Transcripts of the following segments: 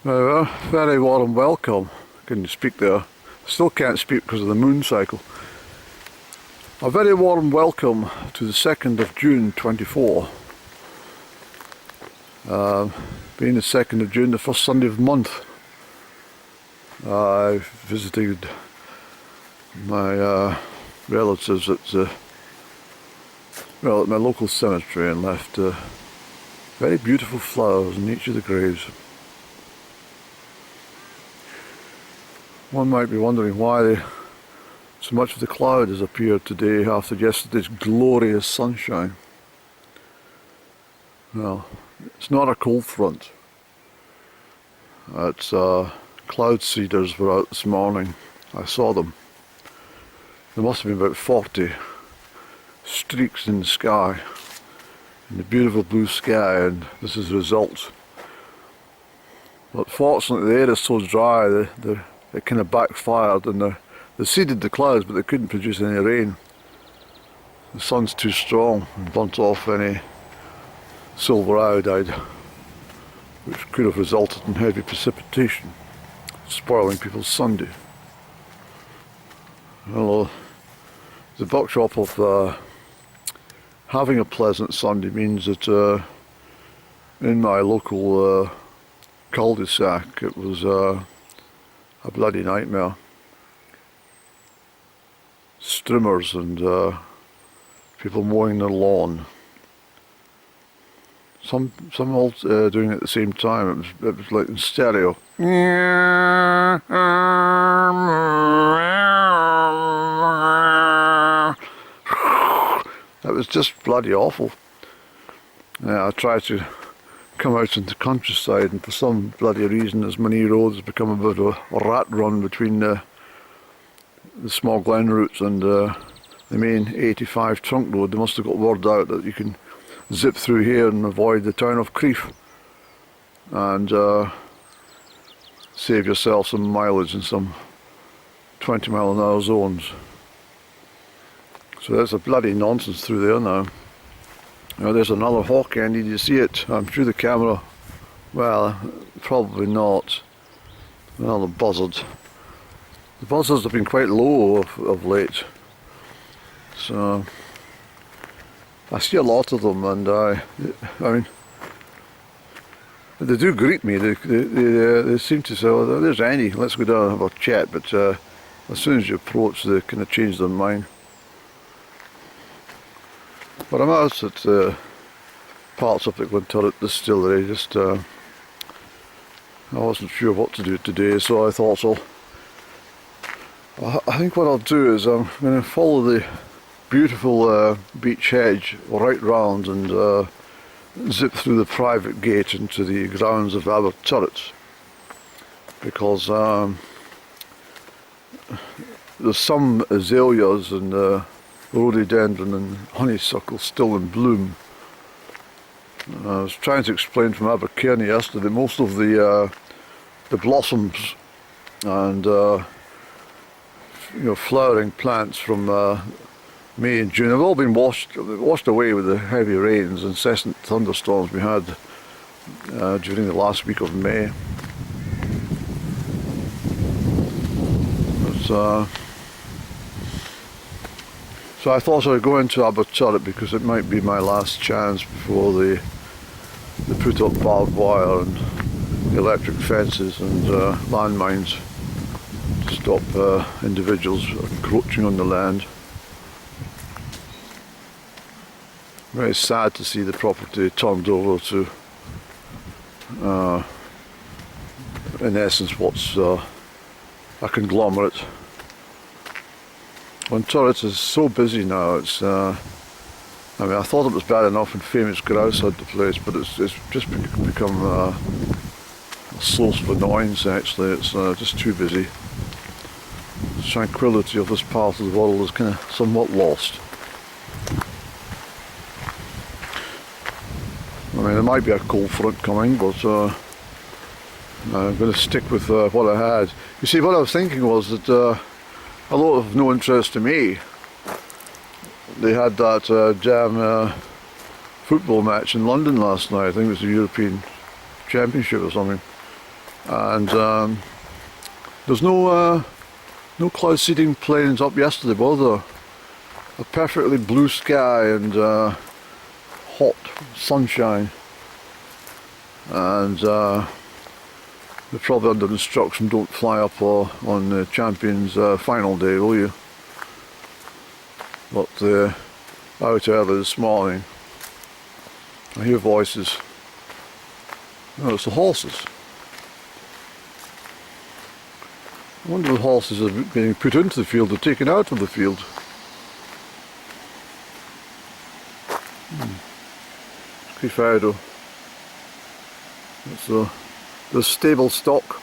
Very warm welcome. Can you speak there? Still can't speak because of the moon cycle. A very warm welcome to the 2nd of June 24. Being the 2nd of June, the first Sunday of the month. I visited my relatives at my local cemetery and left very beautiful flowers in each of the graves. One might be wondering why so much of the cloud has appeared today after yesterday's glorious sunshine. Well, it's not a cold front. It's cloud seeders were out this morning. I saw them. There must have been about 40 streaks in the sky, in the beautiful blue sky, and this is the result. But fortunately the air is so dry, it kind of backfired, and they seeded the clouds, but they couldn't produce any rain. The sun's too strong and burnt off any silver iodide, which could have resulted in heavy precipitation, spoiling people's Sunday. Well, the buckshot of having a pleasant Sunday means that in my local cul-de-sac it was a bloody nightmare. Streamers and people mowing their lawn. Some all doing it at the same time. It was like in stereo. It was just bloody awful. I tried to come out into the countryside, and for some bloody reason this mini road has become a bit of a rat run between the small Glenturrets and the main 85 trunk road. They must have got word out that you can zip through here and avoid the town of Crieff and save yourself some mileage in some 20-mile-an-hour zones. So there's a bloody nonsense through there now. Now there's another hawk end. Did you see it? Through the camera. Well, probably not. Well, the buzzards. The buzzards have been quite low of late. So I see a lot of them, and I mean, they do greet me. They seem to say, "Oh, there's Annie. Let's go down and have a chat." But as soon as you approach, they kind of change their mind. But I'm out at parts of the Glenturret distillery. Just I wasn't sure what to do today, so I thought, so I think what I'll do is I'm going to follow the beautiful beech hedge right round and zip through the private gate into the grounds of Aberturret, because there's some azaleas and rhododendron and honeysuckle still in bloom. I was trying to explain from Aberturret yesterday, most of the blossoms and flowering plants from May and June have all been washed away with the heavy rains, incessant thunderstorms we had during the last week of May. So I thought I'd go into Aberturret because it might be my last chance before they put up barbed wire and electric fences and landmines to stop individuals encroaching on the land. Very sad to see the property turned over to, in essence, what's a conglomerate. Glenturret is so busy now. It's I mean, I thought it was bad enough when famous grouse had the place, but it's just become a source of annoyance. Actually, it's just too busy. The tranquility of this part of the world is kind of somewhat lost. I mean, there might be a cold front coming, but I'm going to stick with what I had. You see, what I was thinking was that, although of no interest to me, they had that damn football match in London last night. I think it was the European Championship or something. and there's no cloud seeding planes up yesterday, were there? A perfectly blue sky and hot sunshine, and they're probably under instruction, don't fly up on the Champions final day, will you? But out early this morning, I hear voices. Oh, it's the horses. I wonder if the horses are being put into the field or taken out of the field. Crieff. It's the stable stock.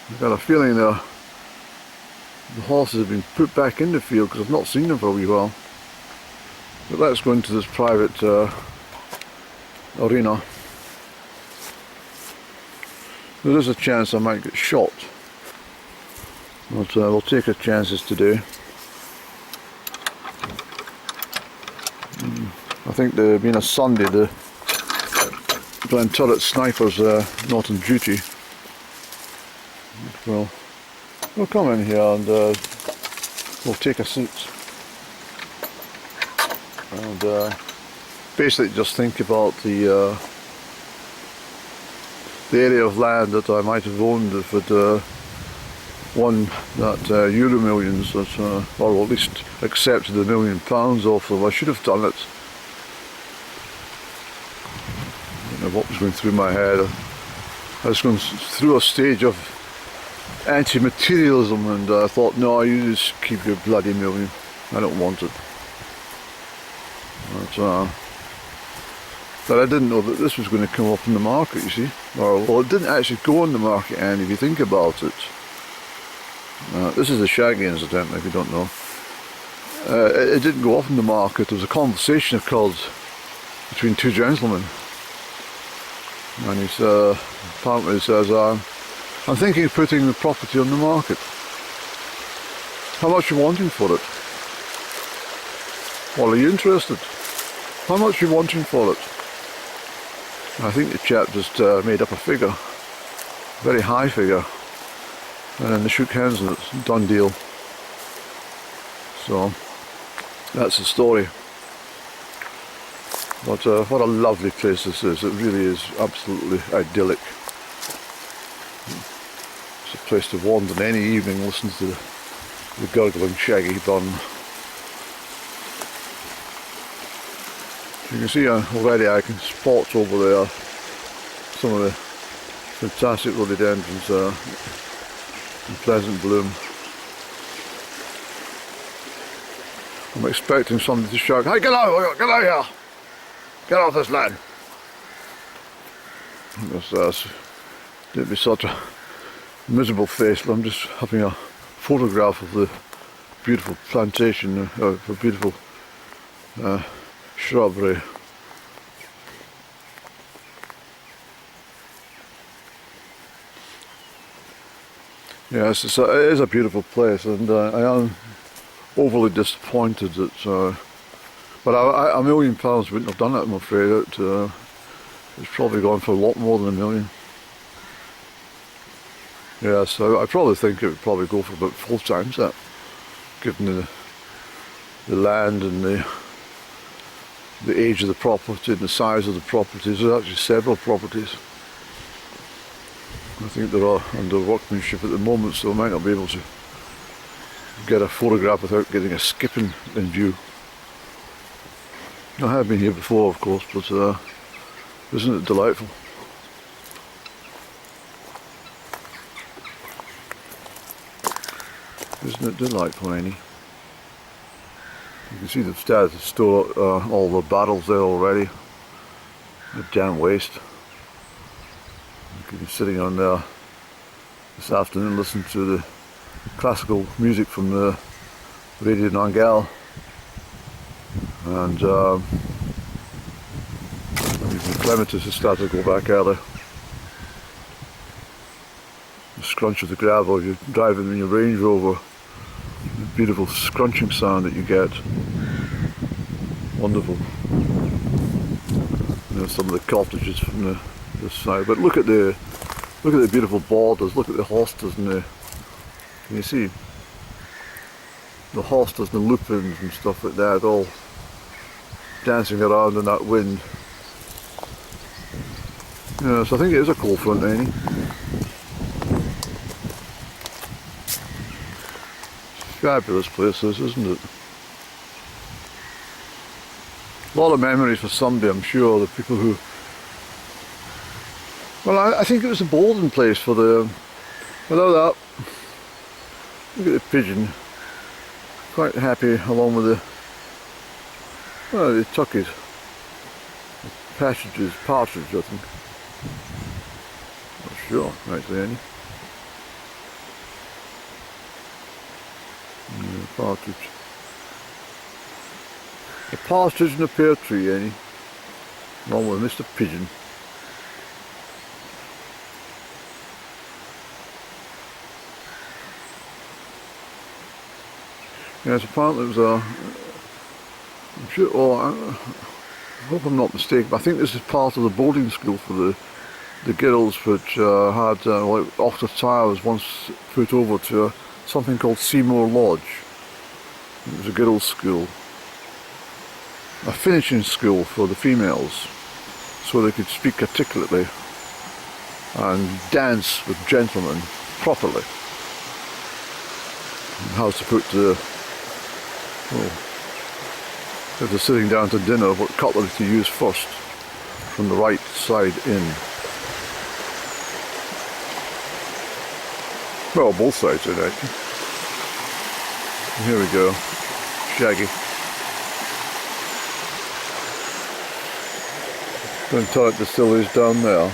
I've got a feeling the horses have been put back in the field because I've not seen them for a wee while. But let's go into this private arena. There is a chance I might get shot, but we'll take our chances today. I think being a Sunday, the Glenturret snipers not on duty. Well, we'll come in here and we'll take a seat and basically just think about the area of land that I might have owned if it won that Euro Millions, that, or at least accepted £1 million off them. I should have done it. I don't know what was going through my head. I was going through a stage of anti-materialism, and I thought, no, you just keep your bloody million. I don't want it. But I didn't know that this was going to come up in the market, you see. Well, it didn't actually go on the market, and if you think about it. This is a shaggy, incidentally, if you don't know. It didn't go off in the market. There was a conversation occurred between two gentlemen. And apparently he says, I'm thinking of putting the property on the market. How much are you wanting for it? Well, are you interested? How much are you wanting for it? And I think the chap just made up a figure, a very high figure, and then they shook hands and it's a done deal. So that's the story. But what a lovely place this is. It really is absolutely idyllic. It's a place to wander any evening, listen to the gurgling shaggy burn. You can see already I can spot over there some of the fantastic rhododendrons in pleasant bloom. I'm expecting somebody to shout, "Hey, get out here! Get off this land!" Don't be such a miserable face, but I'm just having a photograph of the beautiful plantation, the beautiful shrubbery. Yes, it is a beautiful place, and I am overly disappointed that. But £1 million wouldn't have done it, I'm afraid. It's probably gone for a lot more than $1 million. Yeah, so I probably think it would probably go for about 4 times that, given the land and the age of the property and the size of the properties. There's actually several properties. I think they're all under workmanship at the moment, so I might not be able to get a photograph without getting a skipping in view. I have been here before, of course, but isn't it delightful? Isn't it delightful, Annie? You can see they've started to store all the barrels there already. The damn waste. You can be sitting on there this afternoon listening to the classical music from the Radio Nangal. And even clematis has started to go back early. The scrunch of the gravel, if you're driving in your Range Rover, the beautiful scrunching sound that you get. Wonderful. You know, some of the cottages from this side. But look at the Look at the beautiful borders, look at the hostas and the, can you see? The hostas and the lupins and stuff like that, all dancing around in that wind. Yeah, so I think it is a cold front, Annie. Fabulous place this, isn't it? A lot of memories for somebody, I'm sure, the people who... Well, I think it was a boarding place for the... Without that, look at the pigeon. Quite happy along with the... Well, the turkeys. Partridge, I think. Not sure, actually, any. Yeah, partridge. A partridge in a pear tree, any. Along with Mr. Pigeon. Yes, apparently it was a... I'm sure, I hope I'm not mistaken, but I think this is part of the boarding school for the girls, which had, like, Aberturret was once put over to something called Seymour Lodge. It was a girls' school. A finishing school for the females, so they could speak articulately and dance with gentlemen properly. And how to put the... if they're sitting down to dinner, what cutlery to use first, from the right side in. Well, both sides in, actually. Here we go, Shaggy. Glenturret distillery's down there.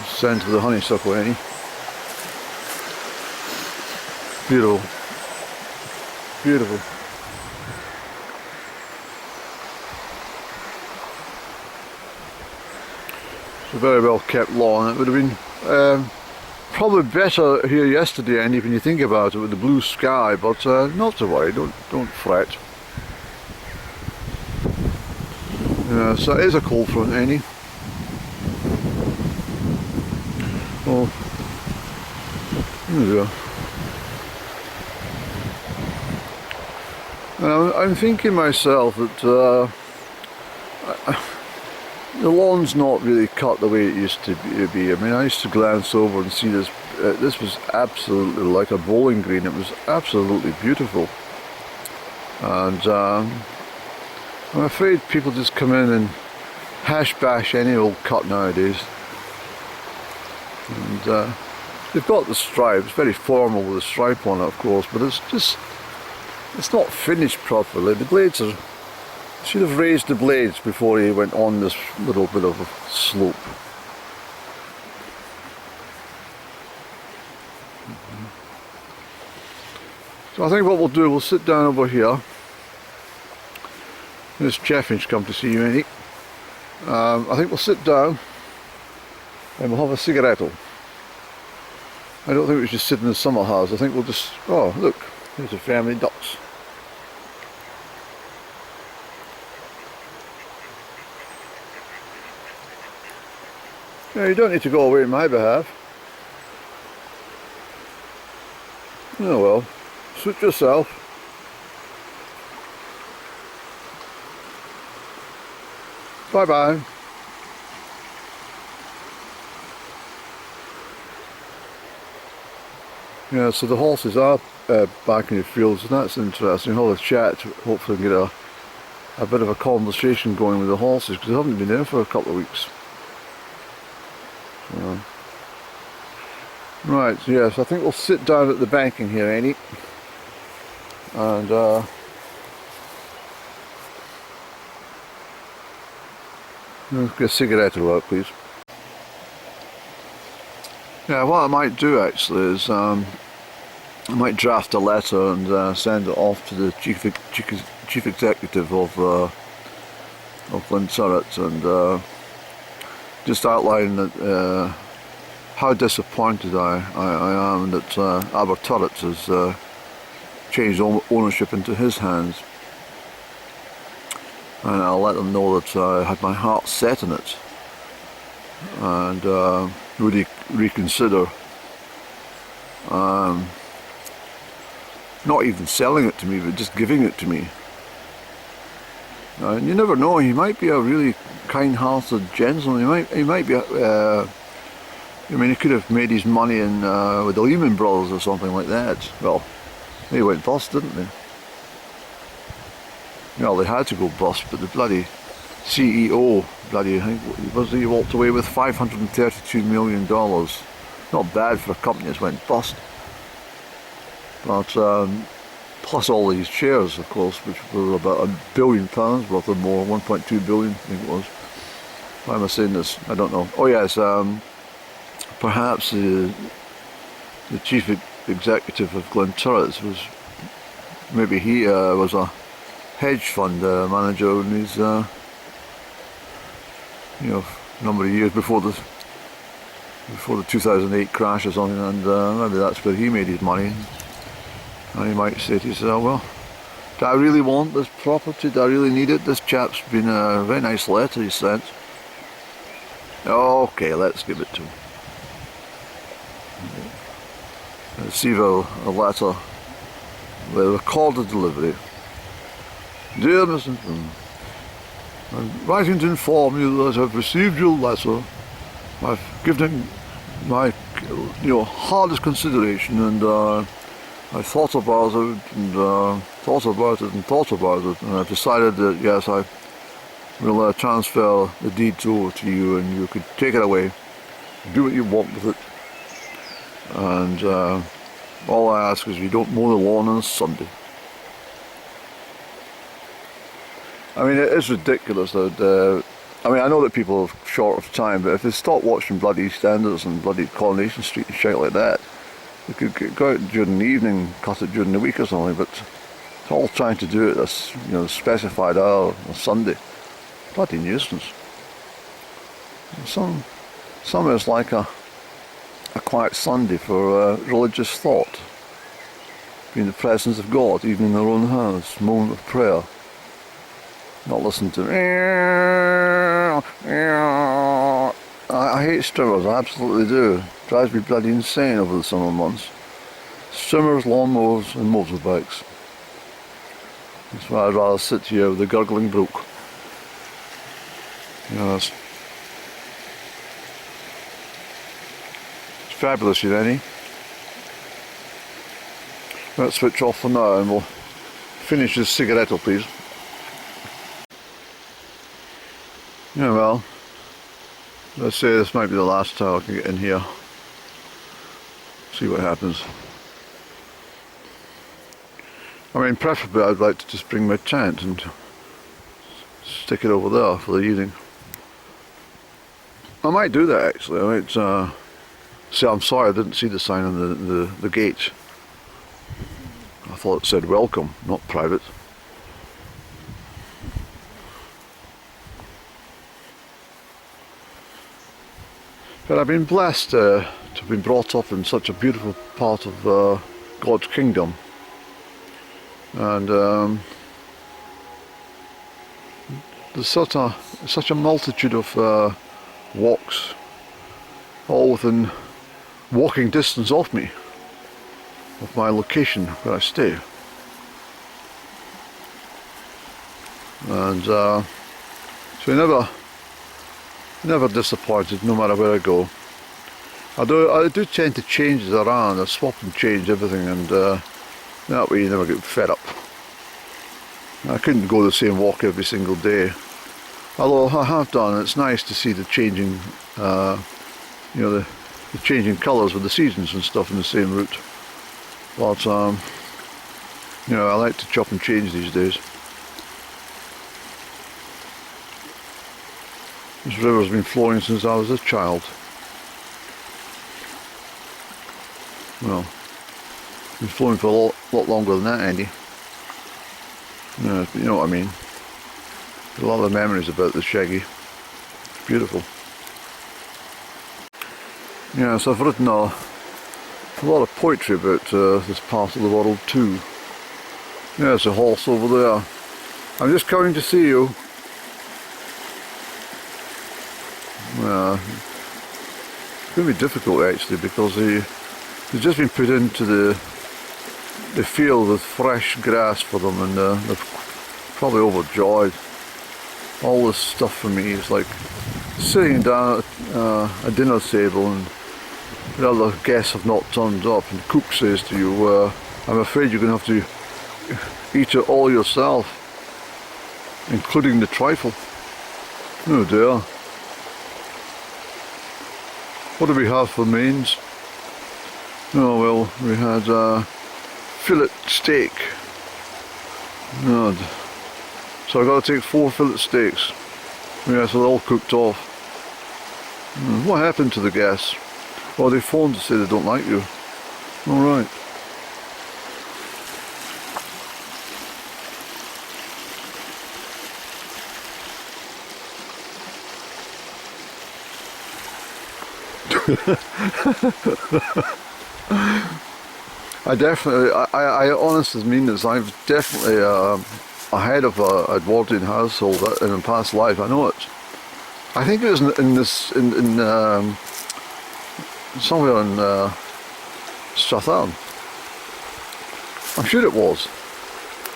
Send to the honeysuckle, Annie. Beautiful. Beautiful. It's a very well kept lawn. It would have been probably better here yesterday, Andy, when you think about it, with the blue sky, but not to worry, don't fret. Yeah, so it is a cold front, Annie. Oh, there we go. And I'm thinking myself that the lawn's not really cut the way it used to be. I mean, I used to glance over and see this. This was absolutely like a bowling green. It was absolutely beautiful. And I'm afraid people just come in and hash bash any old cut nowadays. And they've got the stripe. It's very formal with the stripe on it, of course, but it's just... It's not finished properly. The blades are... Should have raised the blades before he went on this little bit of a slope. So I think what we'll do, we'll sit down over here. There's Chaffinch come to see you, Annie. I think we'll sit down and we'll have a cigaretto. I don't think we should sit in the summer house. I think we'll just... Oh, look, there's a family of ducks. Yeah, you don't need to go away on my behalf. Oh well, suit yourself. Bye bye. Yeah, so the horses are back in the fields, and that's interesting. I'll have a chat, hopefully get a bit of a conversation going with the horses, because they haven't been there for a couple of weeks. Right, yes, I think we'll sit down at the banking here, Annie, and let's get a cigarette out, please. Yeah, what I might do actually is I might draft a letter and send it off to the chief executive of Glenturret, and just outline that how disappointed I am that Aberturret has changed ownership into his hands. and I'll let them know that I had my heart set on it, and would he reconsider not even selling it to me, but just giving it to me. And you never know, he might be a really kind-hearted gentleman. He might be I mean, he could have made his money in with the Lehman Brothers or something like that. Well, they went bust, didn't they? Well, they had to go bust, but the bloody CEO, he walked away with $532 million. Not bad for a company that's went bust. But plus all these shares, of course, which were about £1 billion worth or more, 1.2 billion, I think it was. Why am I saying this? I don't know. Oh yes, perhaps the chief executive of Glenturret was, maybe he was a hedge fund manager in his, number of years before the 2008 crash or something, and maybe that's where he made his money. And he might say to himself, well, do I really want this property? Do I really need it? This chap's been a very nice letter he sent. Okay, let's give it to him. Receive a letter with recorded delivery. Dear Mr. I'm writing to inform you that I've received your letter. I've given it my hardest consideration, and I thought about it and thought about it, and I've decided that yes, I will transfer the deed over to you, and you could take it away, do what you want with it, and all I ask is you don't mow the lawn on a Sunday. I mean, it is ridiculous that, I mean, I know that people are short of time, but if they stop watching bloody EastEnders and bloody Coronation Street and shit like that, they could go out during the evening, cut it during the week or something, but it's all trying to do it at a specified hour on Sunday. Bloody nuisance. Some is like a quiet Sunday for religious thought, being in the presence of God, even in their own house, moment of prayer. Not listen to I hate strimmers, I absolutely do. Drives me bloody insane over the summer months. Strimmers, lawnmowers and motorbikes. That's why I'd rather sit here with the gurgling brook. Yes. It's fabulous, you know. Let's switch off for now and we'll finish this cigarette, please. Yeah, well, let's say this might be the last time I can get in here. See what happens. I mean, preferably I'd like to just bring my tent and stick it over there for the evening. I might do that actually. I might say I'm sorry I didn't see the sign on the gate. I thought it said welcome, not private. But I've been blessed to have been brought up in such a beautiful part of God's kingdom, and there's such a multitude of walks, all within walking distance of me, of my location where I stay, and so never disappointed, no matter where I go. I do tend to change it around. I swap and change everything, and that way you never get fed up. I couldn't go the same walk every single day, although I have done. It's nice to see the changing, the changing colours with the seasons and stuff in the same route. But I like to chop and change these days. This river's been flowing since I was a child. Well, it's been flowing for a lot longer than that, Andy. Yeah, you know what I mean. A lot of memories about the Shaggy. It's beautiful. Yeah, so I've written a lot of poetry about this part of the world too. Yeah, there's a horse over there. I'm just coming to see you. It's going to be difficult actually, because they've just been put into the field with fresh grass for them, and they're probably overjoyed. All this stuff for me is like sitting down at a dinner table and the other guests have not turned up, and the cook says to you, I'm afraid you're going to have to eat it all yourself, including the trifle. Oh dear. What do we have for mains? Oh well, we had fillet steak. God. So I've got to take 4 fillet steaks. Yeah, so they're all cooked off. What happened to the guests? Well, they phoned to say they don't like you. Alright. I honestly mean this. I've definitely ahead of a Edwardian household in a past life. I know it. I think it was in somewhere in Strathallan. I'm sure it was,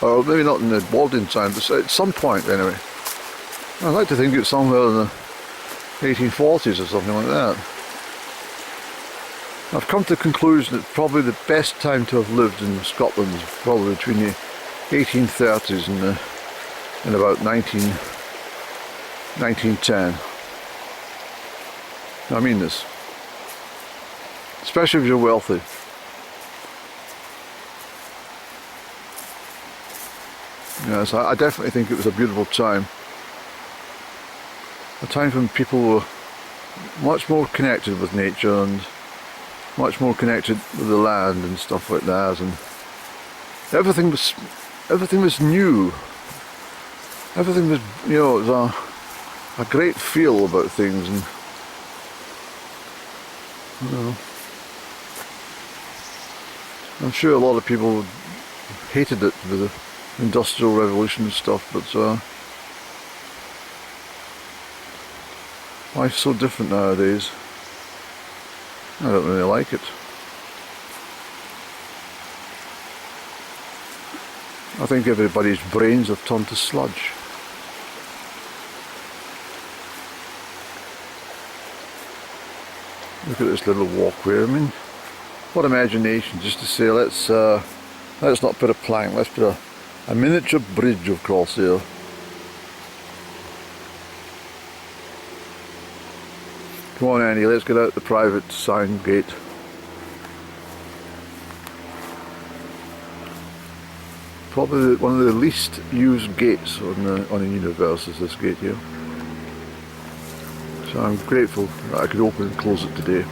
or maybe not in the Edwardian time, but at some point anyway. I'd like to think it's somewhere in the 1840s or something like that. I've come to the conclusion that probably the best time to have lived in Scotland is probably between the 1830s and about 1910. I mean this. Especially if you're wealthy. Yes, I definitely think it was a beautiful time. A time when people were much more connected with nature and much more connected with the land and stuff like that, and everything was new. Everything was, you know, it was a great feel about things, and you know, I'm sure a lot of people hated it with the Industrial Revolution and stuff, but life's so different nowadays. I don't really like it. I think everybody's brains have turned to sludge. Look at this little walkway. I mean, what imagination, just to say, let's not put a plank, let's put a miniature bridge across here. Come on Andy, let's get out the private sign gate. Probably one of the least used gates on a universe is this gate here. So I'm grateful that I could open and close it today.